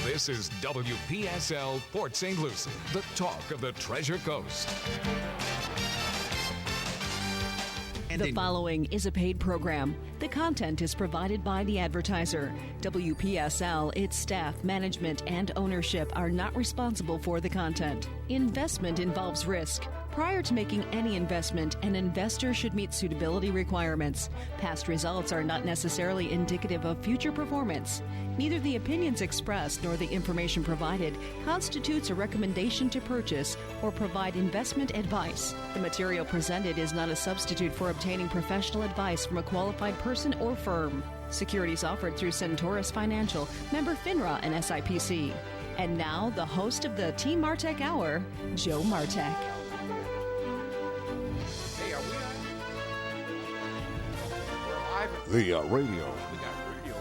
This is WPSL Port St. Lucie, the talk of the Treasure Coast. The following is a paid program. The content is provided by the advertiser. WPSL, its staff, management, and ownership are not responsible for the content. Investment involves risk. Prior to making any investment, an investor should meet suitability requirements. Past results are not necessarily indicative of future performance. Neither the opinions expressed nor the information provided constitutes a recommendation to purchase or provide investment advice. The material presented is not a substitute for obtaining professional advice from a qualified person or firm. Securities offered through Centaurus Financial, member FINRA and SIPC. And now, the host of the Team Martek Hour, Joe Martek. Hey, are we on? We're live. The radio. We got radio.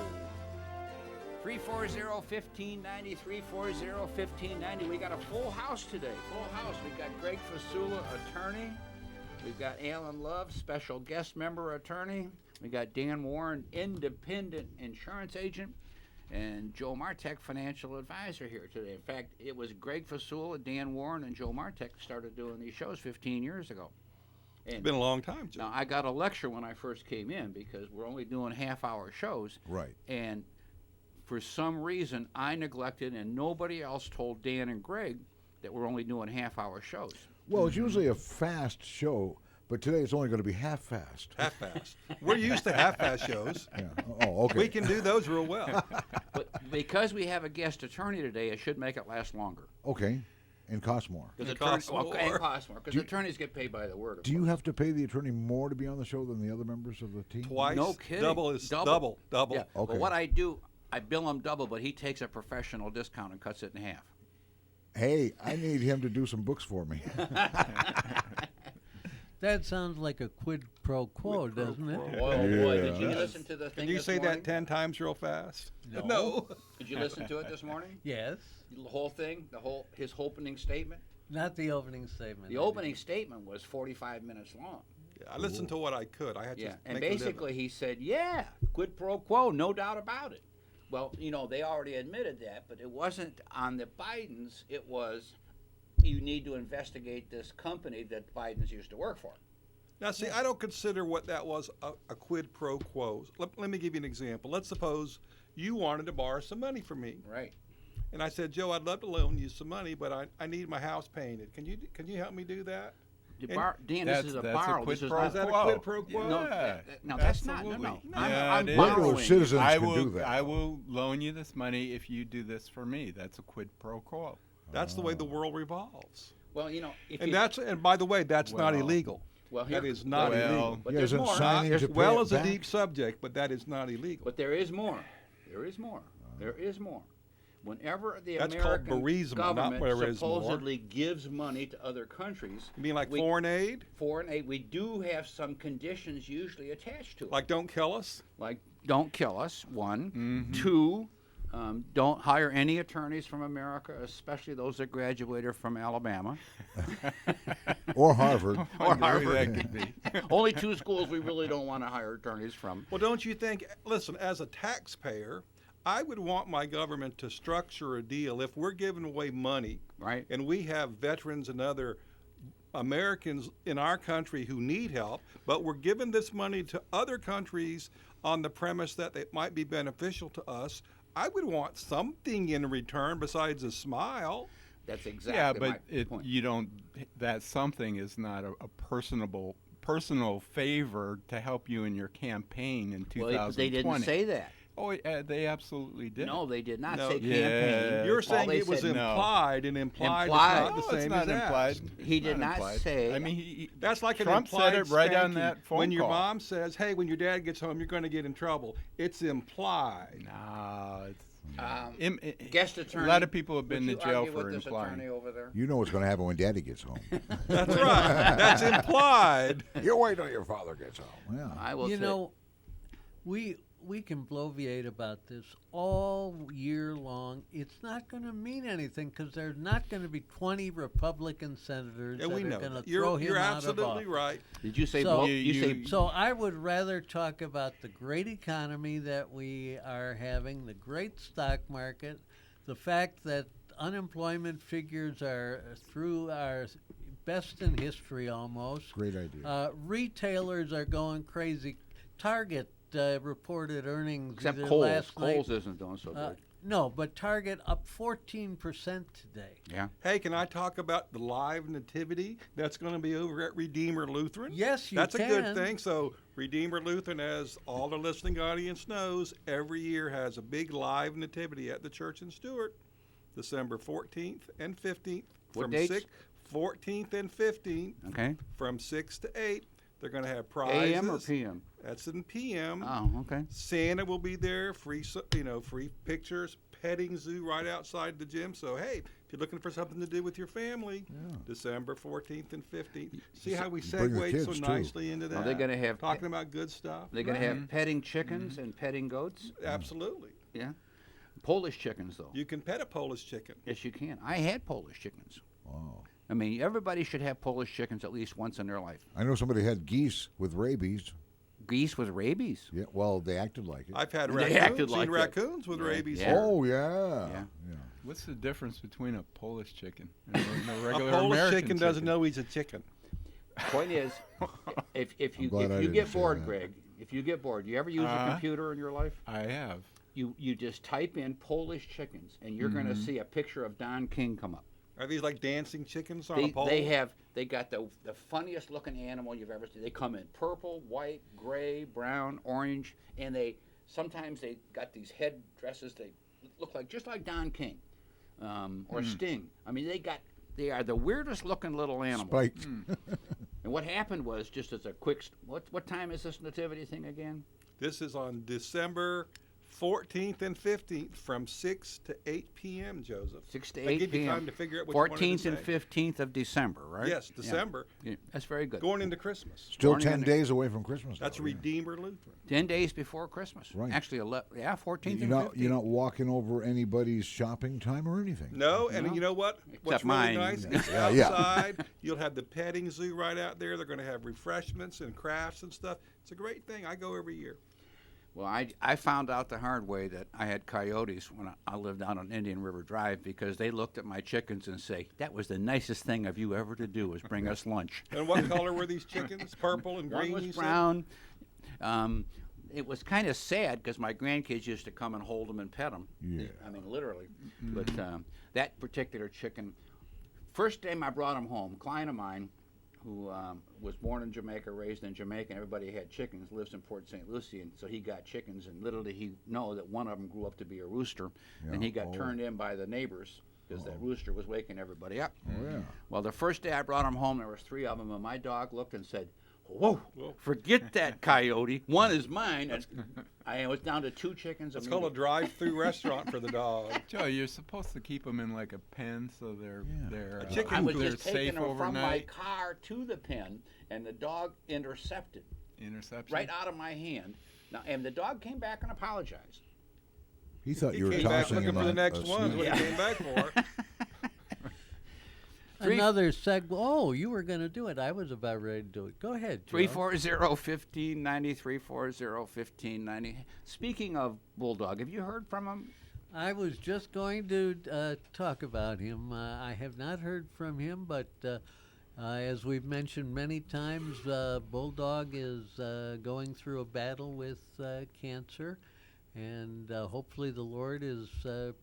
340-1590, 340-1590. We got a full house today. Full house. We got Greg Fasula, attorney. We've got Alan Love, special guest member attorney. We got Dan Warren, independent insurance agent. And Joe Martek, financial advisor here today. In fact, it was Greg Fasula, Dan Warren, and Joe Martek started doing these shows 15 years ago. And it's been a long time, Joe. Now, I got a lecture when I first came in because we're only doing half-hour shows. Right. And for some reason, I neglected, and nobody else told Dan and Greg that we're only doing half-hour shows. Well, it's usually a fast show, but today it's only going to be half fast. Half fast. We're used to half fast shows. Yeah. Oh, okay. We can do those real well. But because we have a guest attorney today, it should make it last longer. Okay. And cost more. It costs more. And cost more, because attorneys get paid by the word. Do you have to pay the attorney more to be on the show than the other members of the team? Twice. No kidding. Double is double. Yeah. Okay. But what I do, I bill him double, but he takes a professional discount and cuts it in half. Hey, I need him to do some books for me. That sounds like a quid pro quo, doesn't it? Boy, did you listen to the thing Can you this say morning? that 10 times real fast? No. Did you listen to it this morning? Yes. The whole thing, his opening statement? Not the opening statement. The opening statement was 45 minutes long. Yeah, I listened to what I could. I had to And make a living. basically he said, yeah, quid pro quo, no doubt about it. Well, they already admitted that, but it wasn't on the Bidens. It was, you need to investigate this company that Biden's used to work for. Now, see, I don't consider what that was a quid pro quo. Let me give you an example. Let's suppose you wanted to borrow some money from me. Right. And I said, Joe, I'd love to loan you some money, but I need my house painted. Can you help me do that? Dan, this is a borrow. This is Is not that a quid pro quo? No, that's not. No. Yeah, I'm it is. Regular borrowing. citizens I can do that. I will loan you this money if you do this for me. That's a quid pro quo. That's the way the world revolves. Well, if And by the way, that's not Well, illegal. Well, That is not illegal. But Yeah, there's isn't more. signing to As pay well it as a back? deep subject, but that is not illegal. But there is more. There is more. There is more. Whenever the That's called American bereavement, not government where there is more. supposedly gives money to other countries, You mean like we- foreign aid? foreign aid, we do have some conditions usually attached to it. Like don't kill us? Like, don't kill us, one. Mm-hmm. Two, don't hire any attorneys from America, especially those that graduated from Alabama. Or Harvard. Or Maybe Harvard. that could be. Only two schools we really don't want to hire attorneys from. Well, don't you think, listen, as a taxpayer, I would want my government to structure a deal if we're giving away money, Right. and we have veterans and other Americans in our country who need help, but we're giving this money to other countries on the premise that it might be beneficial to us. I would want something in return besides a smile. That's exactly Yeah, my but point. you don't. That something is not a personal favor to help you in your campaign in 2020. Well, they didn't say that. Oh, they absolutely did. No, they did not No. say Yeah. campaign. You're All saying they it was said- implied, and implied Implied. is not No, the it's same not as implied. asked. He It's did not implied. say- I mean, That's like an Trump implied said it right on spanking. that phone When your call. mom says, "Hey, when your dad gets home, you're going to get in trouble," it's implied. No, it's Guest attorney. A lot of people have been would to you jail argue for with this implying. attorney over there? You know what's going to happen when Daddy gets home. That's right. That's implied. You wait till your father gets home. Yeah. I will You say, know, we can bloviate about this all year long. It's not going to mean anything because there's not going to be 20 Republican senators Yeah, that we are know. going to that. throw him You're out of absolutely office. right. did you say? So- you say So I would rather talk about the great economy that we are having, the great stock market, the fact that unemployment figures are through our best in history almost. Great idea. Retailers are going crazy. Target reported earnings Except either Kohl's. last night. Kohl's isn't doing so good. No, but Target up 14% today. Yeah. Hey, can I talk about the live nativity that's going to be over at Redeemer Lutheran? Yes, you That's can. a good thing. So Redeemer Lutheran, as all the listening audience knows, every year has a big live nativity at the church in Stewart, December 14th and 15th. What from dates? 14th and 15th. Okay. From 6 to 8. They're going to have prizes. AM or PM? That's in PM. Oh, okay. Santa will be there, free pictures, petting zoo right outside the gym. So, hey, if you're looking for something to do with your family, December 14th and 15th. See how we Bring the segued so kids, too. nicely into that? Are they going to have Talking about good stuff. They're going to have petting chickens and petting goats? Absolutely. Yeah. Polish chickens, though. You can pet a Polish chicken. Yes, you can. I had Polish chickens. Wow. I mean, everybody should have Polish chickens at least once in their life. I know somebody had geese with rabies. Geese with rabies? Yeah, well, they acted like it. I've had They acted raccoons, like seen that. raccoons with Yeah. rabies. Yeah. Oh, yeah. Yeah. What's the difference between a Polish chicken and a A regular Polish American chicken doesn't know he's a chicken. Point is, if you glad I if you didn't get say bored, that. Greg, if you get bored, you ever use a computer in your life? I have. You just type in Polish chickens, and you're going to see a picture of Don King come up. Are these like dancing chickens on a pole? They got the funniest looking animal you've ever seen. They come in purple, white, gray, brown, orange, and sometimes they got these head dresses. They look just like Don King, or Sting. I mean, they are the weirdest looking little animal. Spiked. And what happened was, just as a quick, what time is this nativity thing again? This is on December 14th and 15th from 6 to 8 p.m., Joseph. 6 to That 8 give you p.m. time to figure out what you wanted to 14th and say. 15th of December, right? Yes, Yeah. December. Yeah, that's very good. Going into Christmas. Still Morning 10 and- days away from Christmas. That's though, yeah. Redeemer Lutheran. 10 days before Christmas. Right. Actually, 14th You're and not, 15th. you're not walking over anybody's shopping time or anything. No, and you know what? What's really mine. nice? Yeah. It's Yeah. outside. You'll have the petting zoo right out there. They're going to have refreshments and crafts and stuff. It's a great thing. I go every year. Well, I found out the hard way that I had coyotes when I lived down on Indian River Drive, because they looked at my chickens and say, "That was the nicest thing of you ever to do, was bring us lunch." And what color were these chickens? Purple and green, One you was said? brown. It was kind of sad because my grandkids used to come and hold them and pet them. Yeah. I mean, literally. But that particular chicken, first time I brought him home, a client of mine who was born in Jamaica, raised in Jamaica, and everybody had chickens, lives in Port St. Lucie, and so he got chickens, and little did he know that one of them grew up to be a rooster, and he got turned in by the neighbors because that rooster was waking everybody up. Oh, yeah. Well, the first day I brought him home, there was 3 of them, and my dog looked and said, "Whoa, forget that coyote. One is mine." And I was down to 2 chickens. It's called a drive-through restaurant for the dog. Joe, you're supposed to keep them in like a pen so they're chicken I was they're just safe taking her from my overnight. car to the pen, and the dog intercepted Interception. right out of my hand. Now, and the dog came back and apologized. He thought He you were came back tossing looking him for the a next one. snack. What he came back for. Another segue. Oh, you were going to do it. I was about ready to do it. Go ahead, Joe. 340-1590, 340-1590. Speaking of Bulldog, have you heard from him? I was just going to talk about him. I have not heard from him, but as we've mentioned many times, Bulldog is going through a battle with cancer, and hopefully the Lord is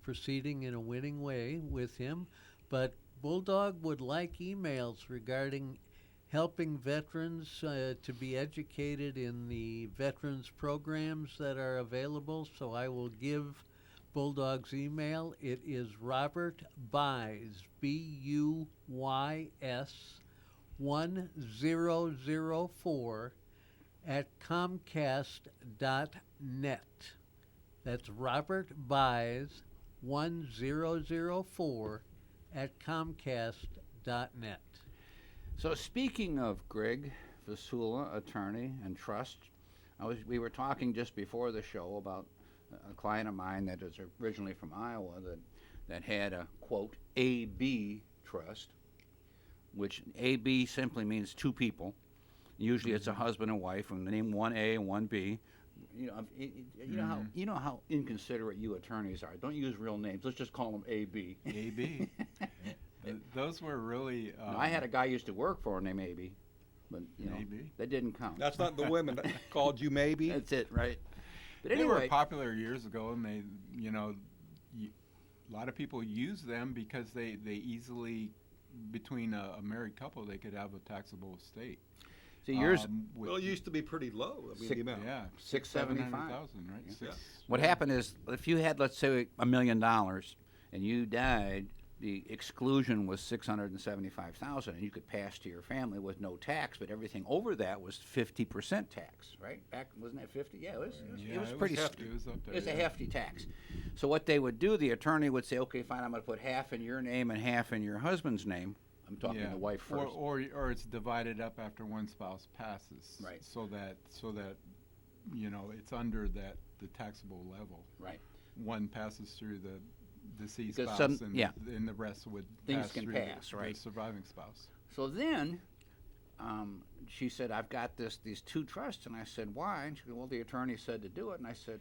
proceeding in a winning way with him. But Bulldog would like emails regarding helping veterans to be educated in the veterans programs that are available, so I will give Bulldog's email. It is Robert Buys, Buys, 1004 at Comcast.net. That's Robert Buys, 1004 at Comcast.net. So speaking of Greg Vasula, attorney and trust, we were talking just before the show about a client of mine that is originally from Iowa that had a, quote, AB trust, which AB simply means 2 people. Usually it's a husband and wife, and the name 1A and 1B. You know how inconsiderate you attorneys are. Don't use real names. Let's just call them AB. AB. Those were really. No, I had a guy used to work for named AB, but that didn't count. That's not the women that called you maybe. That's it, right? But They anyway, were popular years ago, and they, a lot of people use them because they easily, between a married couple, they could have a taxable estate. so yours, Well, it used to be pretty low. I mean, the amount. Yeah, 675. 700,000, right? Yeah. Six. what happened is, if you had, let's say, $1 million, and you died, the exclusion was $675,000, and you could pass to your family with no tax. But everything over that was 50% tax, right? Back wasn't that 50? Yeah, it was pretty hefty. It was up there. It was a yeah. hefty tax. So what they would do, the attorney would say, okay, fine, I'm going to put half in your name and half in your husband's name. I'm talking Yeah. the wife first. Or it's divided up after one spouse passes. Right. So that it's under the taxable level. Right. One passes through the deceased Because spouse, some- and, yeah. and the rest would Things pass can through pass, the right. surviving spouse. So then she said, I've got these two trusts. And I said, why? And she said, well, the attorney said to do it. And I said,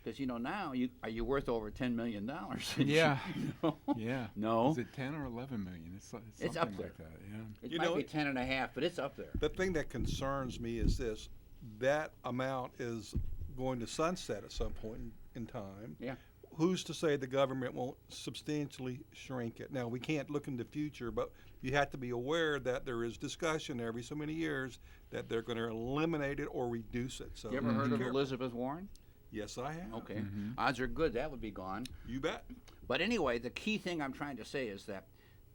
because, now, are you worth over $10 million? And Yeah. no. Yeah. No. Is it 10 or 11 million? It's It's something up there. like that. Yeah. It You might know be it- 10 and a half, but it's up there. The thing that concerns me is this: that amount is going to sunset at some point in time. Yeah. Who's to say the government won't substantially shrink it? Now, we can't look in the future, but you have to be aware that there is discussion every so many years that they're going to eliminate it or reduce it. So You ever heard be of careful. Elizabeth Warren? Yes, I have. Okay. Odds are good that would be gone. You bet. But anyway, the key thing I'm trying to say is that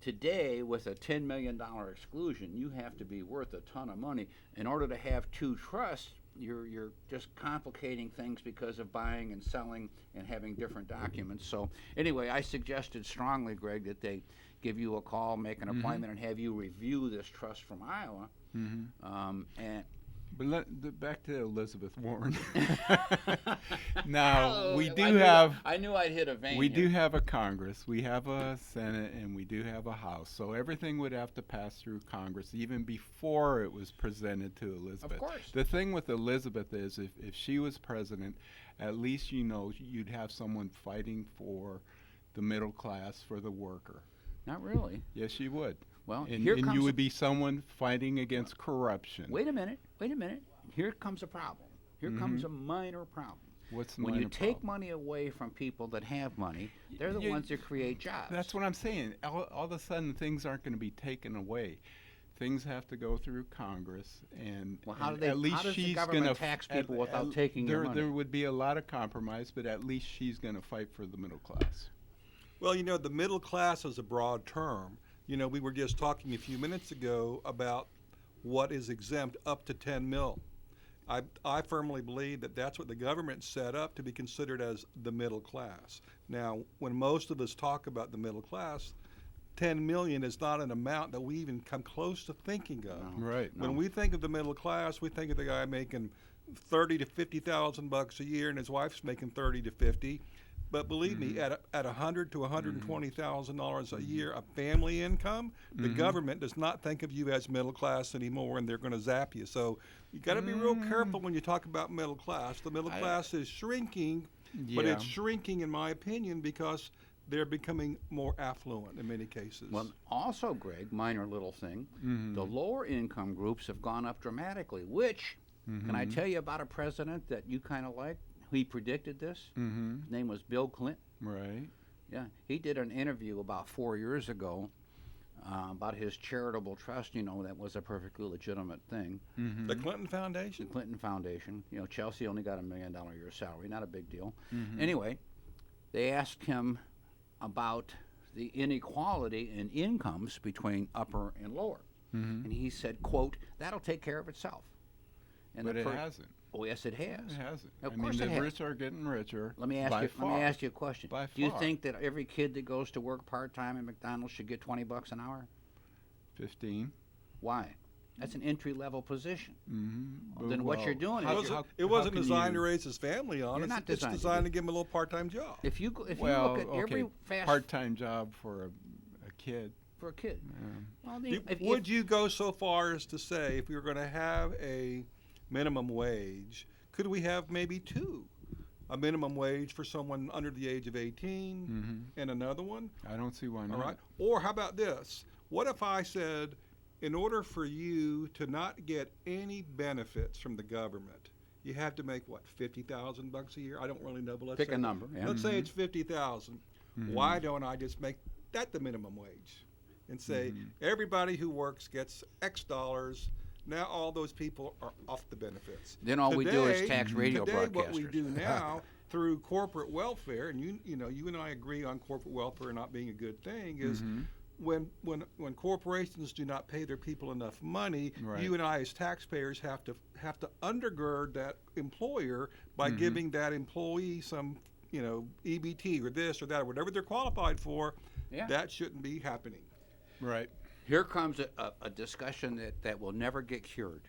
today, with a $10 million exclusion, you have to be worth a ton of money. In order to have two trusts, you're just complicating things because of buying and selling and having different documents. So anyway, I suggested strongly, Greg, that they give you a call, make an appointment, and have you review this trust from Iowa. And But back to Elizabeth Warren. Now, we do I knew- have. I knew I'd hit a vein. We here. do have a Congress, we have a Senate, and we do have a House. So everything would have to pass through Congress even before it was presented to Elizabeth. course. The thing with Elizabeth is if she was president, at least you'd have someone fighting for the middle class, for the worker. Not really. Yes, you would. Well, and here you comes would be someone fighting against corruption. Wait a minute. Here comes a problem. Here comes a minor problem. What's the When minor you take problem? money away from people that have money, they're the You- ones that create jobs. That's what I'm saying. All of a sudden, things aren't going to be taken away. Things have to go through Congress, and, Well, how and do they- at least how does the she's government going to tax people without taking their money? There would be a lot of compromise, but at least she's going to fight for the middle class. Well, the middle class is a broad term. We were just talking a few minutes ago about what is exempt up to 10 mil. I firmly believe that that's what the government set up to be considered as the middle class. Now, when most of us talk about the middle class, 10 million is not an amount that we even come close to thinking of. Right. When we think of the middle class, we think of the guy making 30 to 50,000 bucks a year, and his wife's making 30 to 50. But believe me, at $100 to $120,000 a year of family income, the government does not think of you as middle class anymore, and they're going to zap you. So you got to be real careful when you talk about middle class. The middle class is shrinking, but it's shrinking, in my opinion, because they're becoming more affluent in many cases. Well, also, Greg, minor little thing, the lower income groups have gone up dramatically, which, can I tell you about a president that you kind of like? He predicted this. His name was Bill Clinton. Right. Yeah, he did an interview about 4 years ago about his charitable trust. That was a perfectly legitimate thing. The Clinton The Foundation. Clinton Foundation. Chelsea only got $1 million a year salary, not a big deal. Anyway, they asked him about the inequality in incomes between upper and lower. And he said, quote, "That'll take care of itself." And But the it hasn't. Oh, yes, it has. It hasn't. Of I course mean, it the has. rich are getting richer. Let me ask by you. far. Let me ask you a question. By Do you far. think that every kid that goes to work part time at McDonald's should get $20 an hour? 15. Why? That's an entry level position. Mm-hmm. Then what you're doing is It wasn't designed to raise his family on. You're It's, not it's designed to designed do- to give him a little part-time job. If you look at every fast part-time job for a kid. for a kid. Well, Would you go so far as to say, if we were going to have a minimum wage, could we have maybe 2? A minimum wage for someone under the age of 18 and another one? I don't see why not. All right. Or how about this? What if I said, in order for you to not get any benefits from the government, you have to make what, $50,000 a year? I don't really know, but let's Pick say a number. Yeah. Let's say it's 50,000. Why don't I just make that the minimum wage and say everybody who works gets X dollars? Now all those people are off the benefits. Then all we do is tax radio today, broadcasters. What we do now through corporate welfare, and you and I agree on corporate welfare not being a good thing, is when corporations do not pay their people enough money, Right. you and I as taxpayers have to undergird that employer by giving that employee some EBT or this or that or whatever they're qualified for. Yeah. That shouldn't be happening. Right. Here comes a discussion that will never get cured,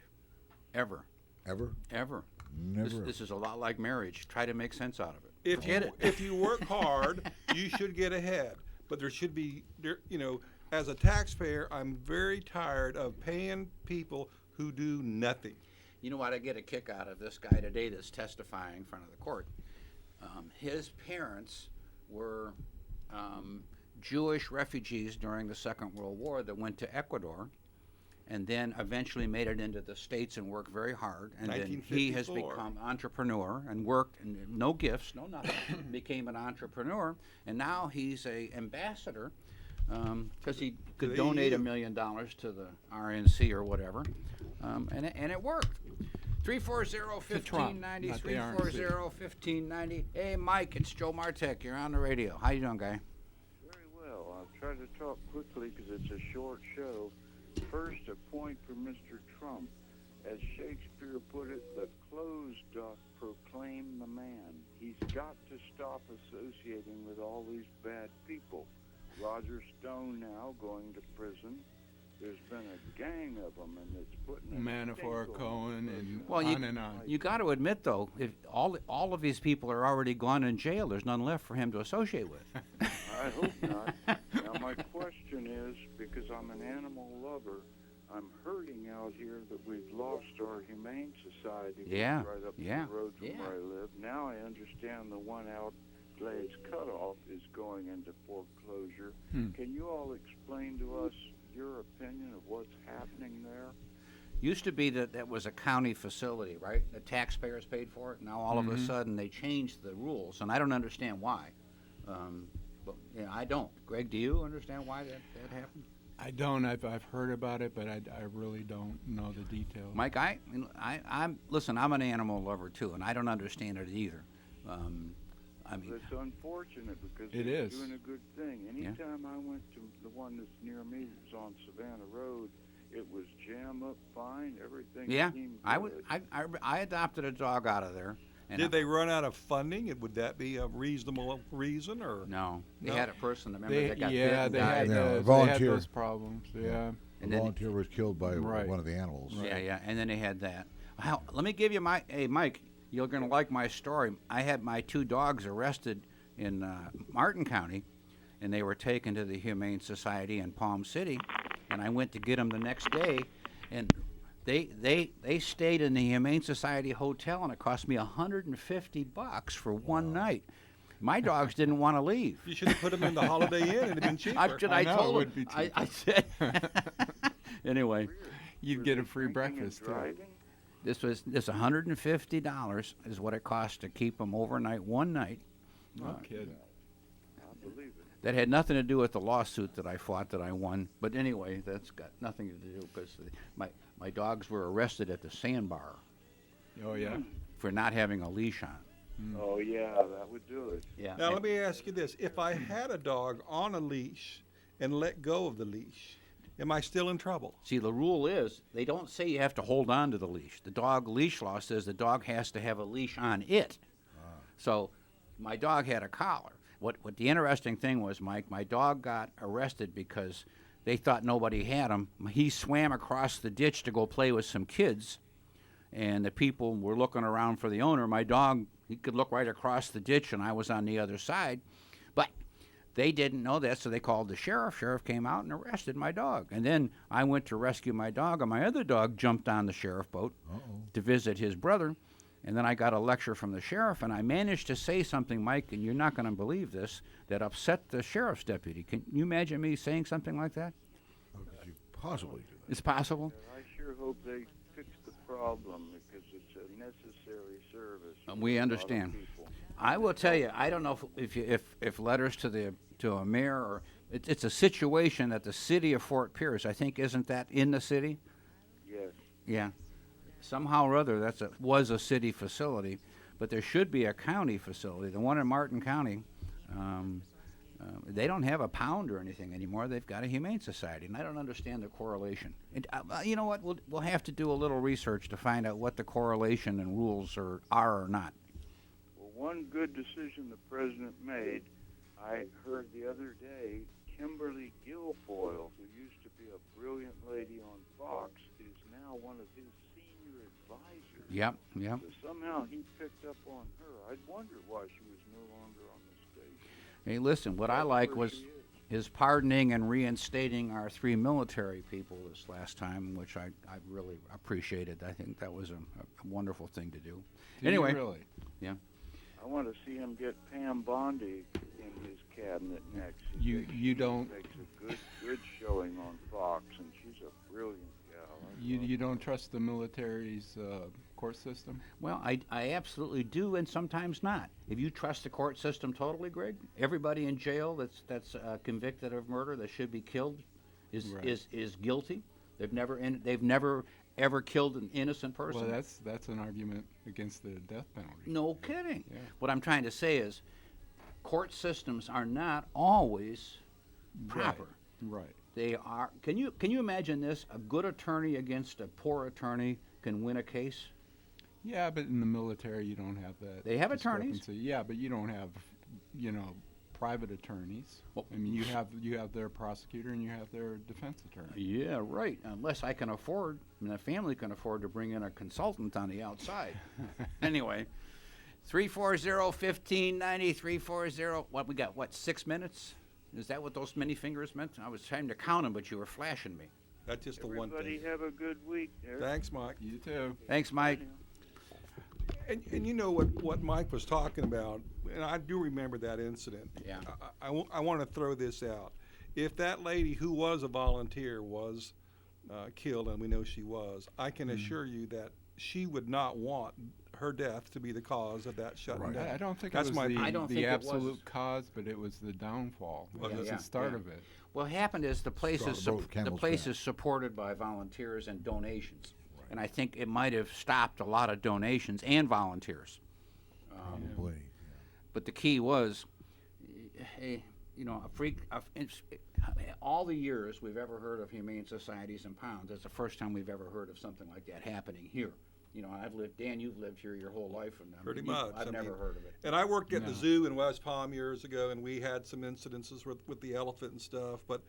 ever, Ever? ever. Never. This is a lot like marriage. Try to make sense out of it. If you work hard, you should get ahead. But there should be, as a taxpayer, I'm very tired of paying people who do nothing. You know what? I get a kick out of this guy today that's testifying in front of the court. His parents were Jewish refugees during the Second World War that went to Ecuador and then eventually made it into the States and worked very hard. And then he has 1954. become entrepreneur and worked, and no gifts, no nothing, became an entrepreneur. And now he's a ambassador because he could the donate EU. $1 million to the RNC or whatever. And it worked. 340-1590, not the RNC. 340-1590. Hey, Mike, it's Joe Martek. You're on the radio. How you doing, guy? Very well. I'll try to talk quickly because it's a short show. First, a point for Mr. Trump. As Shakespeare put it, the clothes doth proclaim the man. He's got to stop associating with all these bad people. Roger Stone now going to prison. There's been a gang of them, and it's putting a Manafort, stink on Cohen, the and Well, on and on. You got to admit, though, if all of these people are already gone in jail, there's none left for him to associate with. I hope not. Now, my question is, because I'm an animal lover, I'm hurting out here that we've lost our Humane Society Yeah, right up yeah, the road from yeah. where I live. Now I understand the one out Glades Cutoff is going into foreclosure. Can you all explain to us your opinion of what's happening there? Used to be that was a county facility, right? The taxpayers paid for it. Now all of a sudden they changed the rules, and I don't understand why. But I don't. Greg, do you understand why that happened? I don't. I've heard about it, but I really don't know the details. Mike, listen. I'm an animal lover too, and I don't understand it either. I mean, It's unfortunate because It they're is. doing a good thing. Anytime I went to the one that's near me, that's on Savannah Road, it was jam up fine. Everything yeah, seemed I good. adopted a dog out of there. And Did they run out of funding? Would that be a reasonable reason, or No, they No. had a person. Remember, They, that got yeah, bit and they died. had, Yeah, they had volunteer. those problems. Yeah. And A then- volunteer was killed by Right. one of the animals. Yeah, and then they had that. Let me give you hey, Mike, you're going to like my story. I had my 2 dogs arrested in Martin County, and they were taken to the Humane Society in Palm City, and I went to get them the next day, and they stayed in the Humane Society hotel, and it cost me $150 for one night. My dogs didn't want to leave. you should have put them in the Holiday Inn? It'd have been cheaper. I know, it told would them. be I said. Anyway. You'd Was get a he free drinking and breakfast, too. driving? This $150 is what it cost to keep them overnight, one night. No kidding. I believe it. That had nothing to do with the lawsuit that I fought that I won. But anyway, that's got nothing to do because my dogs were arrested at the sandbar Oh, yeah. for not having a leash on. Oh, yeah, that would do it. Yeah. Now, let me ask you this. If I had a dog on a leash and let go of the leash, am I still in trouble? See, the rule is they don't say you have to hold on to the leash. The dog leash law says the dog has to have a leash on it. So my dog had a collar. What the interesting thing was, Mike, my dog got arrested because they thought nobody had him. He swam across the ditch to go play with some kids, and the people were looking around for the owner. My dog, he could look right across the ditch, and I was on the other side. But they didn't know that, so they called the sheriff. Sheriff came out and arrested my dog. And then I went to rescue my dog, and my other dog jumped on the sheriff boat to visit his brother. And then I got a lecture from the sheriff, and I managed to say something, Mike, and you're not going to believe this, that upset the sheriff's deputy. Can you imagine me saying something like that? How could you possibly do that? It's possible. I sure hope they fix the problem because it's a necessary service. We for a lot of understand. people. I will tell you, I don't know if letters to a mayor or it's a situation that the city of Fort Pierce, I think, isn't that in the city? Yes. Yeah. Somehow or other, was a city facility, but there should be a county facility. The one in Martin County, they don't have a pound or anything anymore. They've got a humane society, and I don't understand the correlation. And you know what? We'll have to do a little research to find out what the correlation and rules are or not. Well, one good decision the president made, I heard the other day, Kimberly Guilfoyle, who used to be a brilliant lady on Fox, is now one of his senior advisors. Yep. So somehow he picked up on her. I'd wonder why she was no longer on the station. Hey, listen, what I like Where was she is. his pardoning and reinstating our 3 military people this last time, which I really appreciated. I think that was a wonderful thing to do. Do Anyway, you really? yeah. I want to see him get Pam Bondi in his cabinet next. You don't Makes a good showing on Fox, and she's a brilliant gal. you don't trust the military's court system? Well, I absolutely do, and sometimes not. If you trust the court system totally, Greg, everybody in jail that's convicted of murder that should be killed is guilty. They've never ever killed an innocent person. Well, that's an argument against the death penalty. No kidding. Yeah. What I'm trying to say is, court systems are not always proper. Right. They are. Can you imagine this? A good attorney against a poor attorney can win a case. Yeah, but in the military you don't have that. They have attorneys. discrepancy. Yeah, but you don't have, private attorneys. Well, I mean, you have their prosecutor and you have their defense attorney. Yeah, right. Unless I can afford, and the family can afford to bring in a consultant on the outside. Anyway, 340-1590, 340. What we got? 6 minutes? Is that what those many fingers meant? I was trying to count them, but you were flashing me. That's just the one Everybody thing. have a good week there. Thanks, Mike. You too. Thanks, Mike. And you know what Mike was talking about, and I do remember that incident. Yeah. I want to throw this out. If that lady who was a volunteer was killed, and we know she was, I can assure you that she would not want her death to be the cause of that shutting Right. down. I don't think That's it was I don't think the it was. absolute cause, but it was the downfall. Was It was it? the start Yeah. of it. What happened is the place Straw is to both camels' back. supported by volunteers and donations, and I think it might have stopped a lot of donations and volunteers. Probably. But the key was, all the years we've ever heard of humane societies and pounds, it's the first time we've ever heard of something like that happening here. Dan, you've lived here your whole life, and Pretty much. I've never heard of it. And I worked at No. the zoo in West Palm years ago, and we had some incidences with the elephant and stuff. But,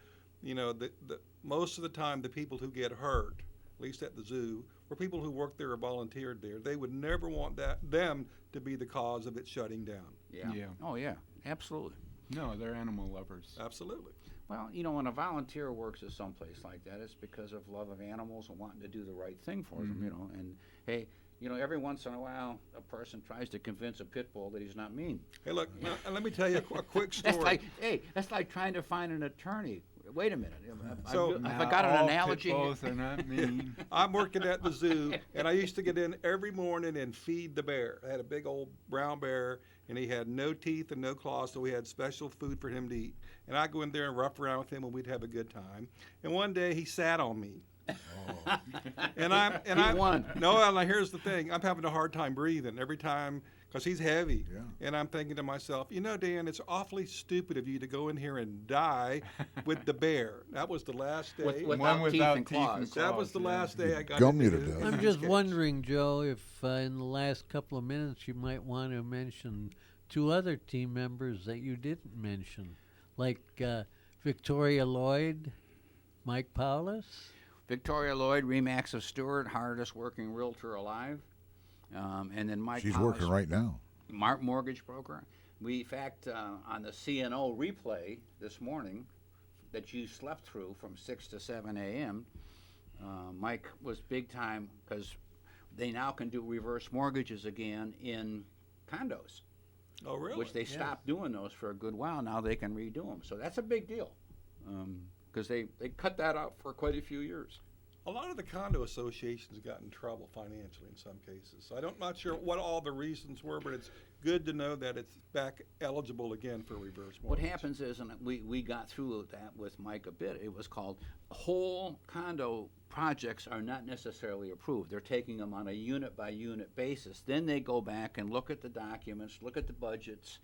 the most of the time, the people who get hurt, at least at the zoo, were people who worked there or volunteered there. They would never want them to be the cause of it shutting down. Yeah. Yeah. Oh, yeah, absolutely. No, they're animal lovers. Absolutely. Well, when a volunteer works at some place like that, it's because of love of animals and wanting to do the right thing for them, And, hey, every once in a while, a person tries to convince a pit bull that he's not mean. Hey, look, let me tell you a quick story. That's like trying to find an attorney. Wait a minute. So- if I got an all analogy. Pit bulls are not mean. I'm working at the zoo, and I used to get in every morning and feed the bear. I had a big old brown bear, and he had no teeth and no claws, so we had special food for him to eat. And I'd go in there and rough around with him, and we'd have a good time. And one day, he sat on me. And I won. No, and here's the thing. I'm having a hard time breathing every time because he's heavy. Yeah. And I'm thinking to myself, Dan, it's awfully stupid of you to go in here and die with the bear. That was the last day. Without One teeth without and teeth claws. and That was the yeah. last day I got Gum you into to death. in I'm this just case. wondering, Joe, if in the last couple of minutes you might want to mention 2 other team members that you didn't mention, like Victoria Lloyd, Mike Paulus. Victoria Lloyd, Remax of Stewart, hardest working realtor alive. And then Mike She's Hollis, working right now. mortgage broker. We, in fact, on the CNO replay this morning that you slept through from 6 to 7 a.m., Mike was big time because they now can do reverse mortgages again in condos. Oh, really? Which they stopped doing those for a good while. Now they can redo them. So that's a big deal because they cut that out for quite a few years. A lot of the condo associations got in trouble financially in some cases. So I'm not sure what all the reasons were, but it's good to know that it's back eligible again for reverse mortgage. What happens is, and we got through that with Mike a bit, it was called whole condo projects are not necessarily approved. They're taking them on a unit-by-unit basis. Then they go back and look at the documents, look at the budgets,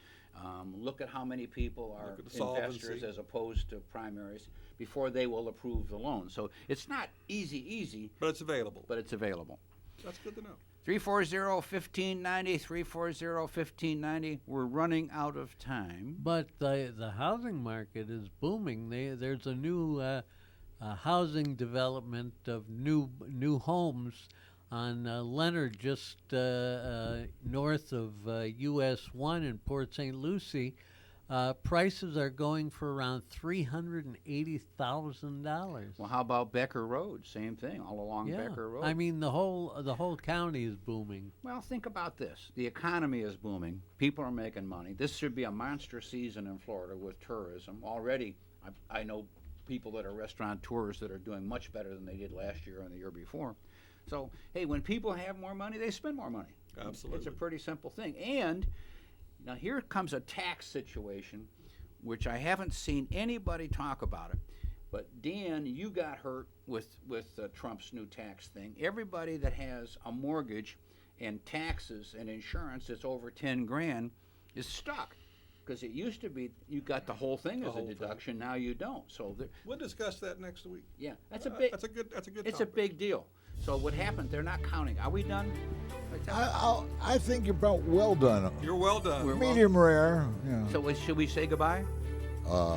look at how many people are investors as opposed to primaries before they will approve the loan. So it's not easy. But it's available. That's good to know. 340-1590, 340-1590. We're running out of time. But the housing market is booming. There's a new housing development of new homes on Leonard, just north of US 1 in Port St. Lucie. Prices are going for around $380,000. Well, how about Becker Road? Same thing, all along Becker Road. I mean, the whole county is booming. Well, think about this. The economy is booming. People are making money. This should be a monster season in Florida with tourism. Already, I know people that are restaurateurs that are doing much better than they did last year and the year before. So, hey, when people have more money, they spend more money. Absolutely. It's a pretty simple thing. And now here comes a tax situation, which I haven't seen anybody talk about it. But Dan, you got hurt with Trump's new tax thing. Everybody that has a mortgage and taxes and insurance that's over 10 grand is stuck. Because it used to be you got the whole thing as a deduction. Now you don't. So we'll discuss that next week. Yeah, that's a big. That's a good. It's topic. a big deal. So what happened? They're not counting. Are we done? I think you're about well done. You're well done. Medium rare. Yeah. So should we say goodbye?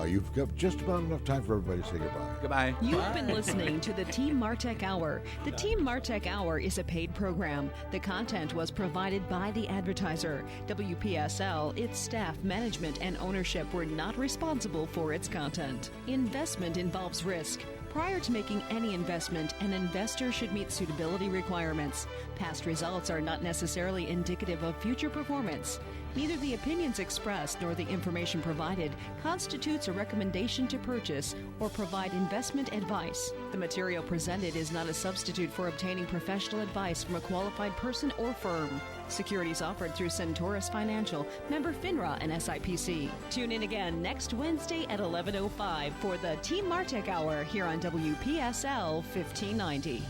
You've got just about enough time for everybody to say goodbye. Goodbye. You've been listening to the Team Martek Hour. The Team Martek Hour is a paid program. The content was provided by the advertiser. WPSL, its staff, management, and ownership were not responsible for its content. Investment involves risk. Prior to making any investment, an investor should meet suitability requirements. Past results are not necessarily indicative of future performance. Neither the opinions expressed nor the information provided constitutes a recommendation to purchase or provide investment advice. The material presented is not a substitute for obtaining professional advice from a qualified person or firm. Securities offered through Centaurus Financial, member FINRA and SIPC. Tune in again next Wednesday at 11:05 for the Team Martek Hour here on WPSL 1590.